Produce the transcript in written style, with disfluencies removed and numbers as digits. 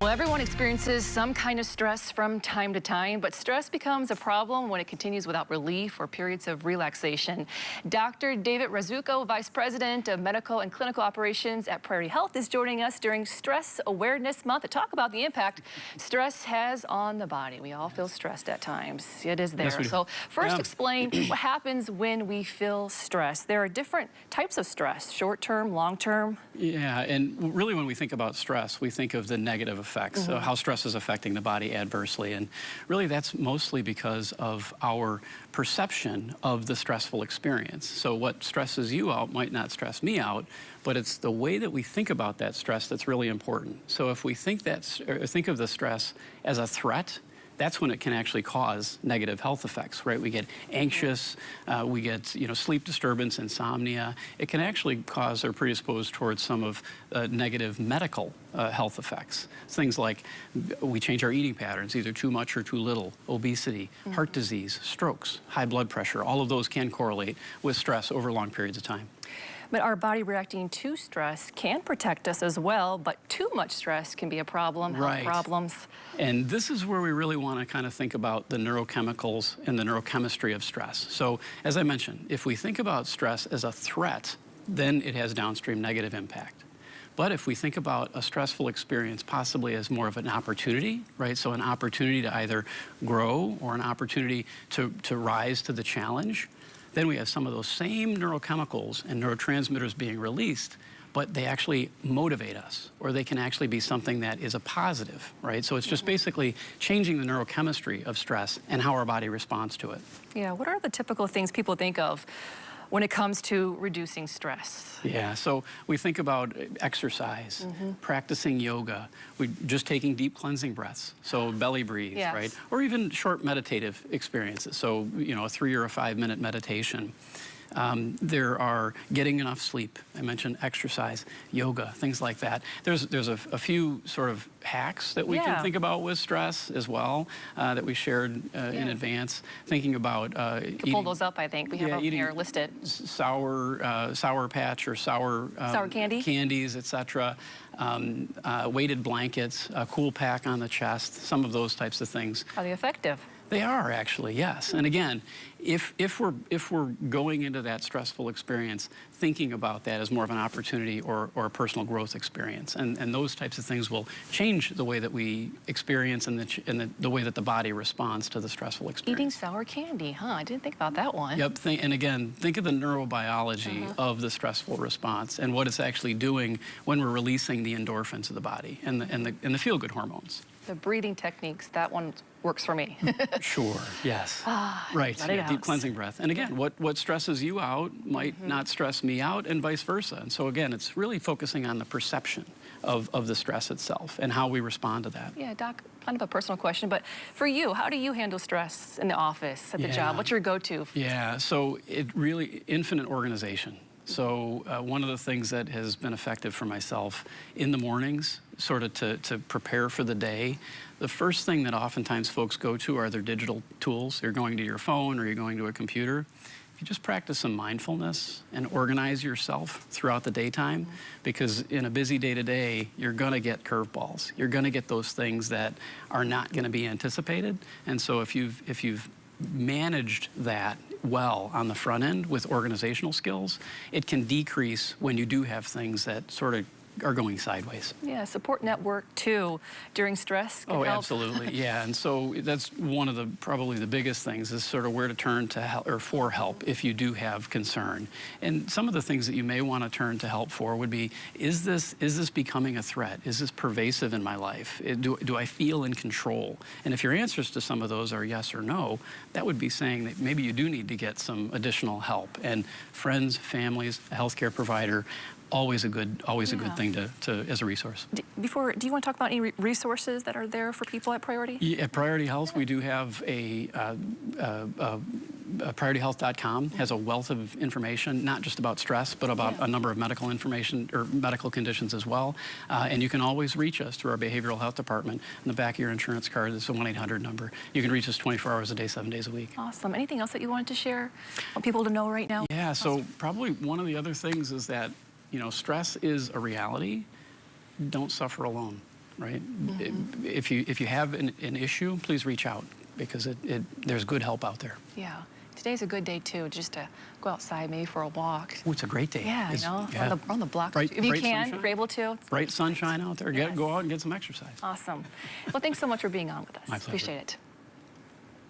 Well, everyone experiences some kind of stress from time to time, but stress becomes a problem when it continues without relief or periods of relaxation. Dr. David Razuko, Vice President of Medical and Clinical Operations at Priority Health, is joining us during Stress Awareness Month to talk about the impact stress has on the body. We all feel stressed at times. It is there. Yes, we do. So first, explain what happens when we feel stress. There are different types of stress, short-term, long-term. Yeah, and really when we think about stress, we think of the negative effects, so how stress is affecting the body adversely. And really that's mostly because of our perception of the stressful experience. So what stresses you out might not stress me out, but it's the way that we think about that stress that's really important. So if we think of the stress as a threat, that's when it can actually cause negative health effects, right? We get anxious, we get sleep disturbance, insomnia. It can actually cause or predispose towards some of negative medical health effects. Things like we change our eating patterns, either too much or too little, obesity, heart disease, strokes, high blood pressure. All of those can correlate with stress over long periods of time. But our body reacting to stress can protect us as well, but too much stress can be a problem, health problems. And this is where we really want to kind of think about the neurochemicals and the neurochemistry of stress. So as I mentioned, if we think about stress as a threat, then it has downstream negative impact. But if we think about a stressful experience possibly as more of an opportunity, right? So an opportunity to either grow or an opportunity to rise to the challenge, then we have some of those same neurochemicals and neurotransmitters being released, but they actually motivate us, or they can actually be something that is a positive, right? So it's just basically changing the neurochemistry of stress and how our body responds to it. Yeah, what are the typical things people think of when it comes to reducing stress? Yeah, so we think about exercise, practicing yoga, just taking deep cleansing breaths, so belly breathe, right? Or even short meditative experiences, so a 3 or a 5 minute meditation. There are getting enough sleep. I mentioned exercise, yoga, things like that. There's a few sort of hacks that we can think about with stress as well that we shared in advance. Thinking about you can pull those up, I think. We have them here listed. Sour Patch or sour candy? Candies, etc. Weighted blankets, a cool pack on the chest, some of those types of things. Are they effective? They are actually, yes. And again, if we're going into that stressful experience, thinking about that as more of an opportunity or a personal growth experience, and those types of things will change the way that we experience and the way that the body responds to the stressful experience. Eating sour candy, huh? I didn't think about that one. Yep. And again, think of the neurobiology of the stressful response and what it's actually doing when we're releasing the endorphins of the body and the feel-good hormones. The breathing techniques, that one works for me. Sure, yes. Right, deep cleansing breath. And again, what stresses you out might not stress me out and vice versa. And so again, it's really focusing on the perception of the stress itself and how we respond to that. Yeah, Doc, kind of a personal question, but for you, how do you handle stress in the office, at the job? What's your go-to? Yeah, so it really, infinite organization. So one of the things that has been effective for myself in the mornings, sort of to prepare for the day, the first thing that oftentimes folks go to are their digital tools. You're going to your phone or you're going to a computer. If you just practice some mindfulness and organize yourself throughout the daytime, because in a busy day-to-day, you're going to get curveballs. You're going to get those things that are not going to be anticipated. And so if you've managed that well on the front end with organizational skills, it can decrease when you do have things that sort of are going sideways. Yeah, support network too during stress can help. Absolutely, yeah. And so that's one of the probably the biggest things is sort of where to turn to help or for help if you do have concern. And some of the things that you may want to turn to help for would be, is this becoming a threat? Is this pervasive in my life? Do I feel in control? And if your answers to some of those are yes or no, that would be saying that maybe you do need to get some additional help. And friends, families, a healthcare provider, always a good thing to as a resource. Do you want to talk about any resources that are there for people at Priority? Yeah, at Priority Health, we do have a PriorityHealth.com has a wealth of information, not just about stress, but about a number of medical information or medical conditions as well. And you can always reach us through our behavioral health department. In the back of your insurance card, there's a 1-800 number. You can reach us 24 hours a day, 7 days a week. Awesome. Anything else that you wanted to share? Want people to know right now? Yeah. So probably one of the other things is that stress is a reality. Don't suffer alone. right? If you have an issue, please reach out because there's good help out there. Yeah. Today's a good day, too, just to go outside, maybe for a walk. Oh, it's a great day. Yeah, on the block. Bright, if you bright can, sunshine. if you're able to. Bright sunshine out there. Yes. Go out and get some exercise. Awesome. Well, thanks so much for being on with us. My pleasure. Appreciate it.